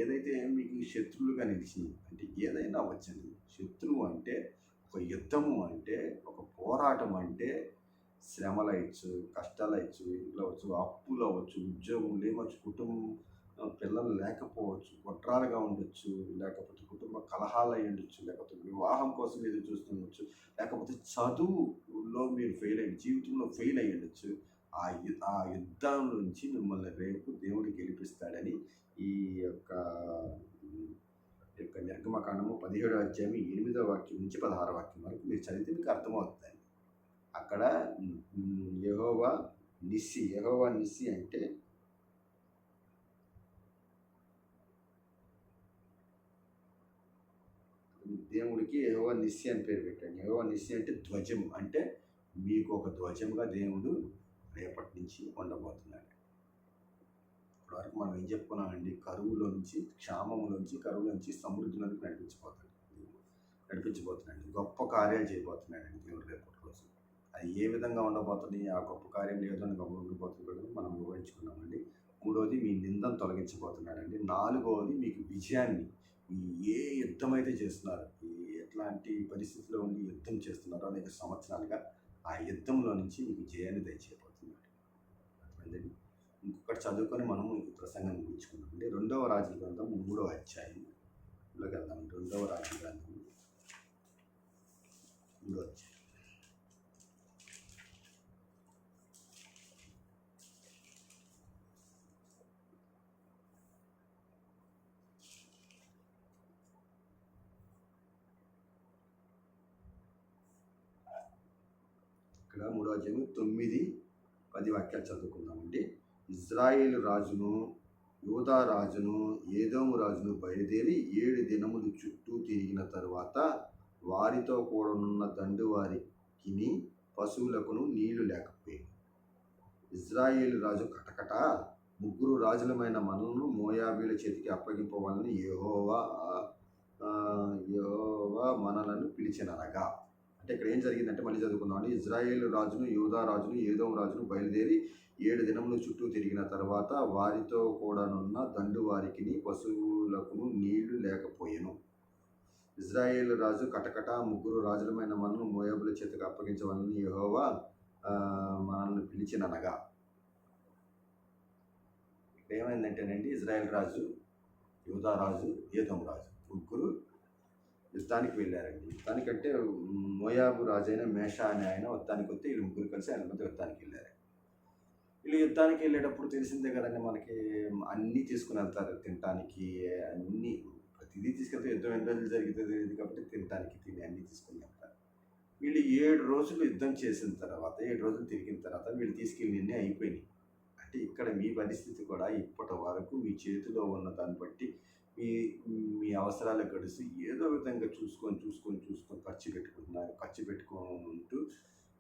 Speaker 1: ఏదైతే మీకు శత్రువులుగా నిలిచింది అంటే ఏదైనా అవ్వచ్చండి. శత్రువు అంటే ఒక యుద్ధము, అంటే ఒక పోరాటం, అంటే శ్రమలు అవ్వచ్చు, కష్టాలు అవ్వచ్చు, ఇంట్లో అవ్వచ్చు, అప్పులు అవ్వచ్చు, ఉద్యోగం లేవచ్చు, కుటుంబం పిల్లలు లేకపోవచ్చు, కుట్రాలుగా ఉండొచ్చు, లేకపోతే కుటుంబ కలహాలు అయి ఉండొచ్చు, లేకపోతే వివాహం కోసం ఎదురు చూస్తుండొచ్చు, లేకపోతే చదువులో మీరు జీవితంలో ఫెయిల్ అయ్యి ఉండొచ్చు, ఆ యుద్ధం నుంచి మిమ్మల్ని రేపు దేవుడు గెలిపిస్తాడని ఈ యొక్క నిర్గమకాండము 17వ అధ్యాయం 8వ వాక్యం నుంచి 16వ వాక్యం వరకు మీరు చదివితే మీకు అర్థమవుతుంది. అక్కడ యెహోవా నిస్సి అంటే దేవుడికి యెహోవా నిస్సి అని పేరు పెట్టాడు. యెహోవా నిస్సి అంటే ధ్వజం, అంటే మీకు ఒక ధ్వజంగా దేవుడు రేపటి నుంచి ఉండబోతున్నాడు. ఇప్పటివరకు మనం ఏం చెప్పుకున్నామండి? క్షామంలోంచి కరువులోంచి సమృద్ధిలోనికి నడిపించబోతున్నాడు. గొప్ప కార్యాలు చేయబోతున్నాడండి దేవుడు రేపటి రోజు. అది ఏ విధంగా ఉండబోతుంది, ఆ గొప్ప కార్యం ఏ విధంగా ఉండబోతుంది మనం వివరించుకున్నామండి. 3వది మీ నిందను తొలగించబోతున్నాడండి. 4వది మీకు విజయాన్ని, ఏ యుద్ధం అయితే చేస్తున్నారు, ఎట్లాంటి పరిస్థితిలో ఉండి యుద్ధం చేస్తున్నారో అనేక సంవత్సరాలుగా ఆ యుద్ధంలో నుంచి మీకు జయాన్ని దయచేయబోతున్నాడు. అర్థమైందండి. ఇంకొకటి చదువుకొని మనము ఈ ప్రసంగం ముగించుకున్నామండి. 2వ రాజుల గ్రంథం 3వ అధ్యాయంలోకి వెళ్దాం. 2వ రాజుల గ్రంథం 3వ అధ్యాయం. ఇక్కడ 3వ అధ్యాయం 9-10 వాక్యాలు చదువుకుందామండి. ఇజ్రాయేలు రాజును, యూదా రాజును, ఏదోము రాజును బయలుదేరి 7 దినములు చుట్టూ తిరిగిన తరువాత వారితో కూడనున్న దండువారికిని పశువులకును నీళ్లు లేకపోయింది. ఇజ్రాయేలు రాజు కటకట 3 రాజులమైన మనను మోయాబీల చేతికి అప్పగింపవాలని యెహోవా మనలను పిలిచిననగా. అంటే ఇక్కడ ఏం జరిగిందంటే, మళ్ళీ చదువుకుందామండి. ఇజ్రాయేలు రాజును, యూదా రాజును, ఏదోము రాజును బయలుదేరి 7 దినములు చుట్టూ తిరిగిన తర్వాత వారితో కూడానున్న దండువారికిని పశువులకును నీళ్లు లేకపోయెను. ఇజ్రాయేలు రాజు కటకట 3 రాజులమైన మనను మోయాబుల చేతికి అప్పగించవాలని యెహోవా మనల్ని పిలిచిననగా. ఇక్కడ ఏమైందంటేనండి, ఇజ్రాయేల్ రాజు, యూదా రాజు, ఏదోము రాజు 3 యుద్ధానికి వెళ్ళారండి. యుద్ధానికంటే మోయాబు రాజు అయిన మేషా అనే ఆయన యుద్ధానికి వస్తే వీళ్ళు 3 కలిసి ఆయన మధ్య యుద్ధానికి వెళ్ళారు. వీళ్ళు యుద్ధానికి వెళ్ళేటప్పుడు తెలిసిందే కదండి మనకి, అన్నీ తీసుకుని వెళ్తారు తినటానికి, అన్నీ ప్రతిదీ తీసుకెళ్తే యుద్ధం ఎన్ని రోజులు జరిగితే తెలియదు కాబట్టి తినటానికి అన్నీ తీసుకుని వెళ్తారు. వీళ్ళు 7 రోజులు యుద్ధం చేసిన తర్వాత, 7 రోజులు తిరిగిన తర్వాత వీళ్ళు తీసుకెళ్ళి అయిపోయినాయి. అంటే ఇక్కడ మీ పరిస్థితి కూడా ఇప్పటి వరకు మీ చేతిలో ఉన్న దాన్ని బట్టి మీ అవసరాలు గడిచి ఏదో విధంగా చూసుకొని ఖర్చు పెట్టుకుంటూ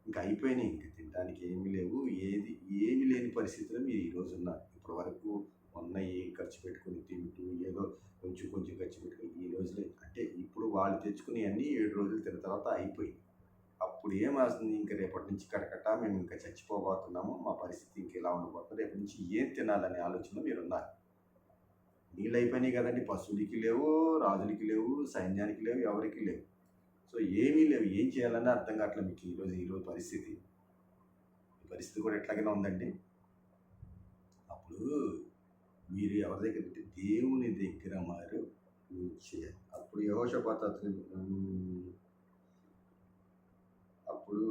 Speaker 1: ఇంకా అయిపోయినాయి. ఇంకా తినడానికి ఏమీ లేవు, ఏమీ లేని పరిస్థితిలో మీరు ఈరోజు ఉన్నారు. ఇప్పటి వరకు ఉన్నాయి ఖర్చు పెట్టుకుని తింటూ ఏదో కొంచెం ఖర్చు పెట్టుకుని ఈ రోజులే, అంటే ఇప్పుడు వాళ్ళు తెచ్చుకుని అన్నీ 7 రోజులు తిన్న తర్వాత అయిపోయి, అప్పుడు ఏమవుతుంది? ఇంకా రేపటి నుంచి కటకట మేము ఇంకా చచ్చిపోబోతున్నాము, మా పరిస్థితి ఇంక ఇలా ఉండబోతుంది, రేపటి నుంచి ఏం తినాలనే ఆలోచన మీరు ఉన్నారు. నీళ్ళు అయిపోయినాయి కదండి, పశువులకి లేవు, రాజులకి లేవు, సైన్యానికి లేవు, ఎవరికి లేవు. సో ఏమీ లేవు, ఏం చేయాలని అర్థం కావట్లేదు మీకు ఈరోజు పరిస్థితి. ఈ పరిస్థితి కూడా ఎట్లాగైనా ఉందండి. అప్పుడు మీరు ఎవరి దగ్గర అంటే దేవుని దగ్గర మారు చేయాలి. అప్పుడు యెహోషాపాతు అప్పుడు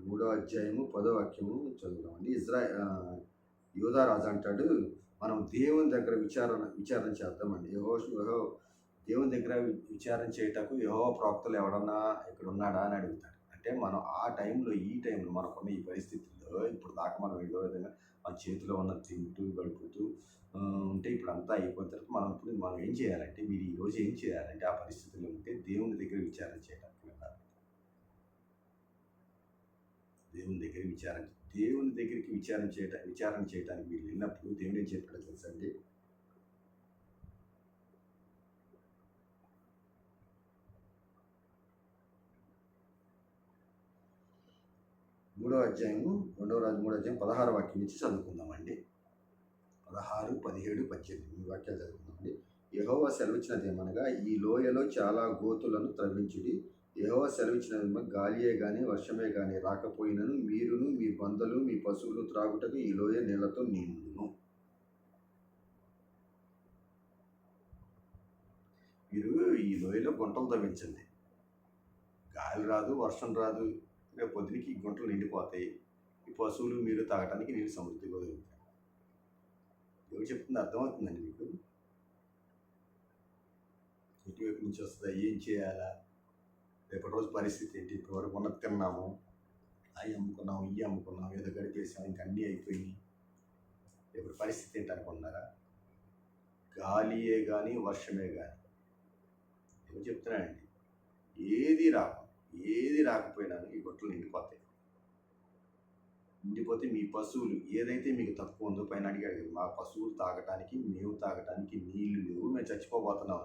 Speaker 1: 3వ అధ్యాయము 10వ వాక్యము చదువుదామండి. యూదా రాజు అంటాడు, మనం దేవుని దగ్గర విచారణ చేద్దామండి. దేవుని దగ్గర విచారణ చేయటకు యెహోవా ప్రవక్తలు ఎవడన్నా ఇక్కడ ఉన్నాడా అని అడుగుతాడు. అంటే మనం ఈ టైంలో మనకున్న ఈ పరిస్థితుల్లో ఇప్పుడు దాకా మనం ఏదో విధంగా మన చేతిలో ఉన్న తింటూ గడుపుతూ ఉంటే ఇప్పుడు అంతా అయిపోయిన తర్వాత మనం ఏం చేయాలంటే, మీరు ఈరోజు ఏం చేయాలంటే, ఆ పరిస్థితుల్లో ఉంటే దేవుని దగ్గర విచారణ చేయడానికి వెళ్ళాలి. దేవుని దగ్గరికి విచారణ చేయడానికి మీరు వెళ్ళినప్పుడు దేవుడు ఏం చెప్పాడో తెలుసండి. మూడవ అధ్యాయము 16వ వాక్యం నుంచి చదువుకుందామండి. 16, 17, 18 వాక్యాలు చదువుకుందామండి. యెహోవా సెలవిచ్చినదేమనగా, ఈ లోయలో చాలా గోతులను త్రవ్వించుడి. యెహోవా సెలవిచ్చినదేమో, గాలియే గాని వర్షమే గాని రాకపోయినను మీరును మీ బందలు మీ పశువులు త్రాగుటకు ఈ లోయ నీళ్లతో నిండును. మీరు ఈ లోయలో గుంటలు తవ్వించండి. గాలి రాదు, వర్షం రాదు, రేపు పొద్దునికి ఈ గుంటలు నిండిపోతాయి. ఈ పశువులు మీరు తాగటానికి నీళ్ళు సమృద్ధిగా దొరుకుతాయి. దేవుడు చెప్తుంది అర్థమవుతుందండి మీకు? ఎటువైపు నుంచి వస్తుందా, ఏం చేయాలా, రేపటి రోజు పరిస్థితి ఏంటి, ఇప్పటివరకు ఉన్నది తిన్నాము, అవి అమ్ముకున్నాం, ఇవి అమ్ముకున్నాం, ఏదో గడిపేసాం, ఇంక అన్నీ అయిపోయినాయి, రేపటి పరిస్థితి ఏంటి అనుకుంటున్నారా? గాలియే కానీ వర్షమే కానీ ఏమో చెప్తున్నానండి, ఏది రాకపోయినా ఈ గుట్టలు నిండిపోతాయి. నిండిపోతే మీ పశువులు ఏదైతే మీకు తక్కువ ఉందో, పైన అడిగాడు కదా, మా పశువులు తాగటానికి, మేము తాగటానికి నీళ్లు లేవు, మేము చచ్చిపోబోతున్నాం.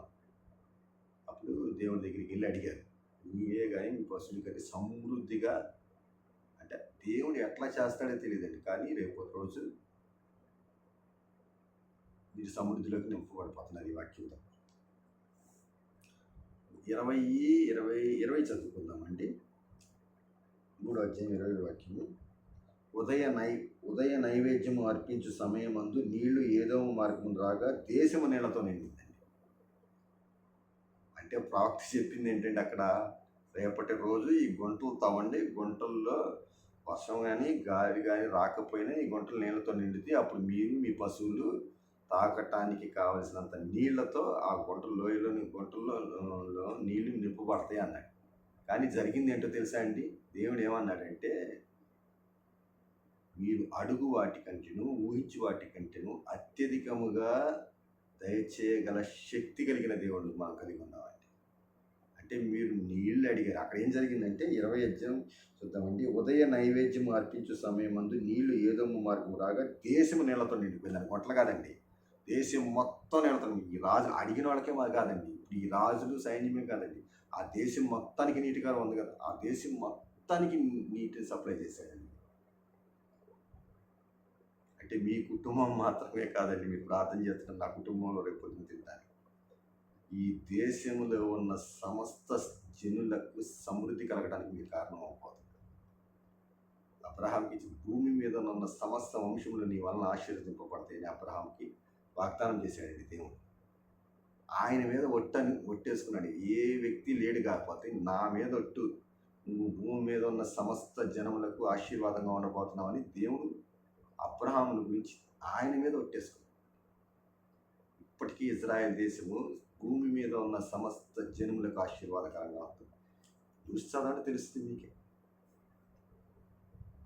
Speaker 1: అప్పుడు దేవుని దగ్గరికి వెళ్ళి అడిగారు, మీరే కానీ మీ పశువులకి అది సమృద్ధిగా, అంటే దేవుడు ఎట్లా చేస్తాడో తెలియదండి, కానీ రేపు రోజు మీరు సమృద్ధిలోకి నింపబడిపోతున్నారు ఈ వాక్యంతో. 20 చదువుకుందామండి. 3వ అధ్యాయం 20 వాక్యము. ఉదయ నైవేద్యము అర్పించు సమయమందు నీళ్లు ఏదోము మార్గము రాగా దేశము నీళ్లతో నిండిందండి. అంటే ప్రవక్త చెప్పింది ఏంటంటే, అక్కడ రేపటి రోజు ఈ గుంటలు తవ్వండి, గుంటల్లో వర్షం కానీ గాలి కానీ రాకపోయినా ఈ గుంటలు నీళ్లతో నిండితే అప్పుడు మీరు మీ పశువులు తాగటానికి కావలసినంత నీళ్లతో ఆ గుంటల్లో నీళ్లు నింపబడతాయి అన్నాడు. కానీ జరిగింది ఏంటో తెలుసా అండి? దేవుడు ఏమన్నాడంటే, మీరు అడుగు వాటికంటేను ఊహించి వాటికంటేను అత్యధికముగా దయచేయగల శక్తి కలిగిన దేవుడు మనం కలిగి ఉన్నామండి. అంటే మీరు నీళ్ళు అడిగారు. అక్కడ ఏం జరిగిందంటే 20 అధ్యాయం చూద్దామండి. ఉదయ నైవేద్యము అర్పించు సమయమందు నీళ్లు ఏదోము మార్గము రాగా దేశము నీళ్లతో నిండిపోయిందని. కొట్ల కాదండి, దేశం మొత్తం నీళ్లతో. ఈ రాజు అడిగిన వాళ్ళకే మాది కాదండి, ఈ రాజులు సైన్యమే కాదండి, ఆ దేశం మొత్తానికి నీటి కాలం ఉంది కదా, ఆ దేశం మొత్తానికి నీటిని సప్లై చేశాడండి. అంటే మీ కుటుంబం మాత్రమే కాదండి, మీరు ప్రార్థన చేస్తున్న నా కుటుంబంలో రేపు పొద్దున తింటారు. ఈ దేశంలో ఉన్న సమస్త జనులకు సమృద్ధి కలగడానికి మీరు కారణం అయిపోతుంది. అబ్రహాంకి భూమి మీద ఉన్న సమస్త వంశములు నీ వలన ఆశీర్వదింపబడతాయని అబ్రహాంకి వాగ్దానం చేశాడండి దేవుడు. ఆయన మీద ఒట్టేసుకున్నాడు. ఏ వ్యక్తి లేడు కాకపోతే నా మీద ఒట్టు, నువ్వు భూమి మీద ఉన్న సమస్త జనములకు ఆశీర్వాదంగా ఉండబోతున్నావని దేవుడు అబ్రహాముల గురించి ఆయన మీద ఒట్టేసుకున్నాడు. ఇప్పటికీ ఇజ్రాయెల్ దేశము భూమి మీద ఉన్న సమస్త జనములకు ఆశీర్వాదకరంగా ఉంటుంది. చూస్తాదంటే తెలుస్తుంది మీకే.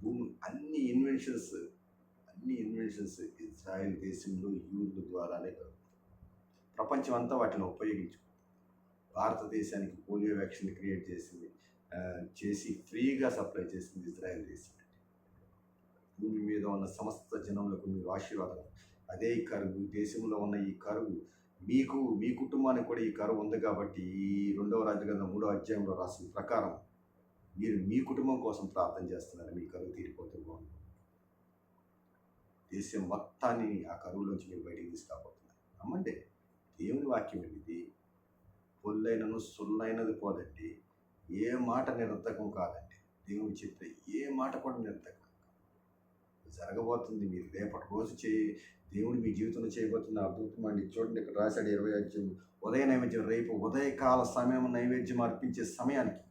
Speaker 1: భూమి అన్ని ఇన్వెన్షన్స్ ఇజ్రాయెల్ దేశంలో యూదుల ద్వారానే కలుగుతుంది. ప్రపంచం అంతా వాటిని ఉపయోగించు. భారతదేశానికి పోలియో వ్యాక్సిన్ క్రియేట్ చేసి ఫ్రీగా సప్లై చేసింది ఇజ్రాయెల్ దేశం. భూమి మీద ఉన్న సమస్త జనములకు మీరు ఆశీర్వాదం. అదే ఈ కరువు, దేశంలో ఉన్న ఈ కరువు మీకు, మీ కుటుంబానికి కూడా ఈ కరువు ఉంది కాబట్టి ఈ 2వ రాజుగ్రంథం 3వ అధ్యాయంలో రాసిన ప్రకారం మీరు మీ కుటుంబం కోసం ప్రార్థన చేస్తున్నారు. మీ కరువు తీరిపోతే బాగుంది. దేశం మొత్తాన్ని ఆ కరువులోంచి మీరు బయటికి తీసుకురాబోతున్నారు. నమ్మండి, దేవుని వాక్యం ఇది. పొల్లైనను సుల్లైనది పోదండి. ఏ మాట నిరర్ధకం కాదండి. దేవుడు చెప్పే ఏ మాట కూడా నిరర్ధకం జరగబోతుంది. మీరు రేపటి రోజు దేవుడు మీ జీవితంలో చేయబోతున్న అద్భుతం అండి. చూడండి, ఇక్కడ రాశాడు 20 అధ్యాయం. ఉదయ నైవేద్యం, రేపు ఉదయకాల సమయం నైవేద్యం అర్పించే సమయానికి,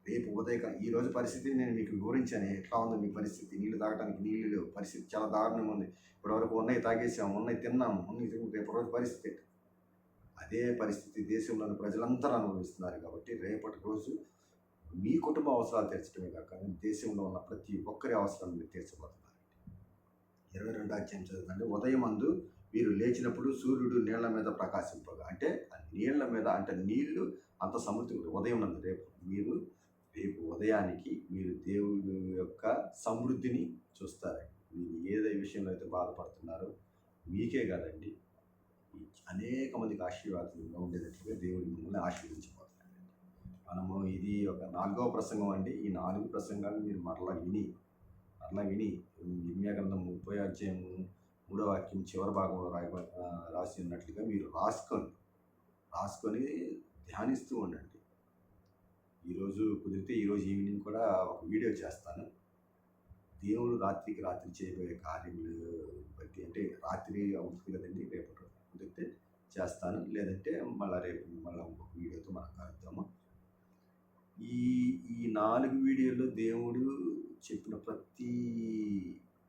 Speaker 1: రేపు ఉదయకాలం. ఈరోజు పరిస్థితిని నేను మీకు వివరించాను. ఎట్లా ఉంది మీ పరిస్థితి? నీళ్ళు తాగడానికి నీళ్ళు లేవు, పరిస్థితి చాలా దారుణంగా ఉంది. ఇప్పటివరకు ఉన్నాయి తాగేసాము, ఉన్నాయి తిన్నాము, రేపు రోజు పరిస్థితి. అదే పరిస్థితి దేశంలోని ప్రజలందరూ అనుభవిస్తున్నారు. కాబట్టి రేపటి రోజు మీ కుటుంబ అవసరాలు తీర్చడమే కాక దేశంలో ఉన్న ప్రతి ఒక్కరి అవసరాలను మీరు తీర్చబోతున్నారు. 22వ అధ్యాయం చదువుతండి. ఉదయమందు మీరు లేచినప్పుడు సూర్యుడు నీళ్ల మీద ప్రకాశింపగా, అంటే ఆ నీళ్ల మీద, అంటే నీళ్లు అంత సమృద్ధి. ఉదయం నందు రేపు ఉదయానికి మీరు దేవుడి యొక్క సమృద్ధిని చూస్తారండి. మీరు ఏదే విషయంలో అయితే బాధపడుతున్నారో మీకే కాదండి, అనేక మందికి ఆశీర్వాదంగా ఉండేటట్లుగా దేవుడు మిమ్మల్ని ఆశీర్వదించబోతున్నాడు. మనము ఇది ఒక 4వ ప్రసంగం అండి. ఈ 4 ప్రసంగాలు మీరు మరలా విని ఇర్మీయా గ్రంథం 30వ అధ్యాయం 3వ వాక్యం చివరి భాగంలో రాసి ఉన్నట్లుగా మీరు రాసుకొని ధ్యానిస్తూ ఉండండి. ఈరోజు కుదిరితే ఈరోజు ఈవినింగ్ కూడా ఒక వీడియో చేస్తాను. దేవుడు రాత్రికి రాత్రి చేయబోయే కార్యములు బట్టి, అంటే రాత్రి అవుతుంది కదండి, రేపు కుదిరితే చేస్తాను, లేదంటే రేపు ఇంకొక వీడియోతో మనం కలుద్దాము. ఈ ఈ 4 వీడియోల్లో దేవుడు చెప్పిన ప్రతి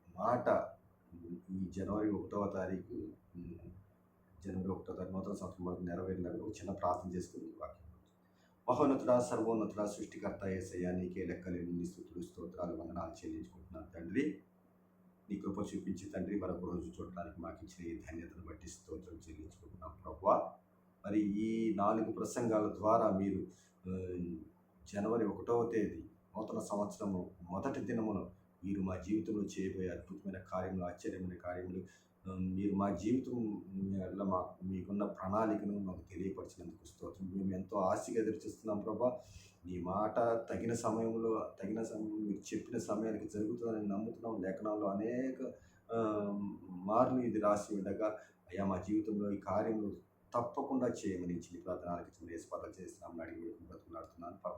Speaker 1: మాట ఈ జనవరి 1వ తారీఖు జనవరి 1వ తారీఖు నూతన సంవత్సరం మనకు నెరవేరినప్పుడు ఒక చిన్న ప్రార్థన చేసుకుని వాక్యం. మహోన్నతుడా, సర్వోన్నతుడా, సృష్టికర్త యేసయ్య, నీకే లెక్కలేని నీ స్తుతులు స్తోత్రాలు వందనాలు చెల్లించుకుంటున్నాను తండ్రి. నీ కృప చూపించి తండ్రి మరొక రోజు చూడడానికి మాకు ఇచ్చిన ఈ ధన్యతను బట్టి స్తోత్రం చెల్లించుకుంటున్నాం ప్రభువా. మరి ఈ 4 ప్రసంగాల ద్వారా మీరు జనవరి 1వ తేదీ నూతన సంవత్సరము మొదటి దినమున మీరు మా జీవితంలో చేయబోయే అద్భుతమైన కార్యములు, ఆశ్చర్యమైన కార్యములు, మీరు మా జీవితం మీకున్న ప్రణాళికను మాకు తెలియపరిచినందుకు స్తోత్రం. మేము ఎంతో ఆశగా ఎదురుచూస్తున్నాం ప్రభా. నీ మాట తగిన సమయంలో మీరు చెప్పిన సమయానికి జరుగుతుందని నమ్ముతున్నాం. లేఖనాల్లో అనేక మార్లు ఇది రాసి ఉండగా అయ్యా మా జీవితంలో ఈ కార్యములు తప్పకుండా చేయమని చిన్న ప్రార్థన ఆలకించిన యేసు పాదాలు చేస్తున్నాం అడిగి బ్రతుకులాడుతున్నాను పాప.